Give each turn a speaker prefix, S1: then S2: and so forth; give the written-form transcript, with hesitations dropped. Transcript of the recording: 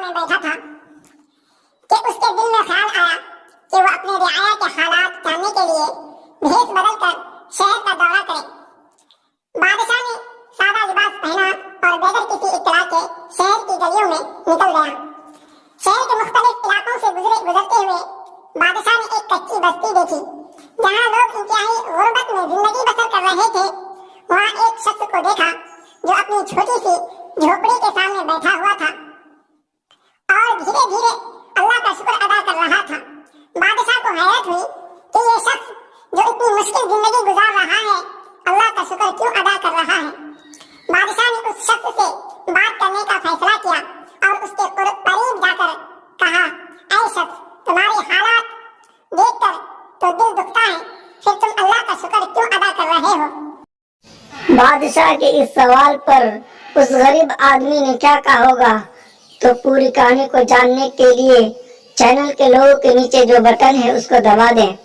S1: में बैठा था कि उसके दिल में ख्याल आया कि वो अपने रियाया के हालात जानने के लिए भेष बदलकर शहर का दौरा करे। बादशाह ने सादा लिबास पहना और बगैर किसी इत्तला के शहर की गलियों में निकल गया। शहर के मुख्तलिफ इलाकों से गुजरते हुए बादशाह ने एक कच्ची बस्ती देखी जहाँ लोग इंतहाई गुर्बत में जिंदगी बसर कर रहे थे। वहाँ एक शख्स को देखा जो अपनी छोटी सी झोपड़ी के सामने बैठा हुआ था और धीरे धीरे अल्लाह का शुक्र अदा कर रहा था। बादशाह को हैरत हुई कि ये शख्स जो इतनी मुश्किल जिंदगी गुजार रहा है अल्लाह का शुक्र क्यों अदा कर रहा है। बादशाह ने उस शख्स से बात करने का फैसला किया और उसके करीब जाकर कहा, ऐ शख्स, तुम्हारे हालात देखकर तो दिल दुखता है, फिर तुम अल्लाह का शुक्र क्यों अदा कर रहे हो।
S2: बादशाह के इस सवाल पर उस गरीब आदमी ने क्या कहा होगा, तो पूरी कहानी को जानने के लिए चैनल के लोगों के नीचे जो बटन है उसको दबा दें।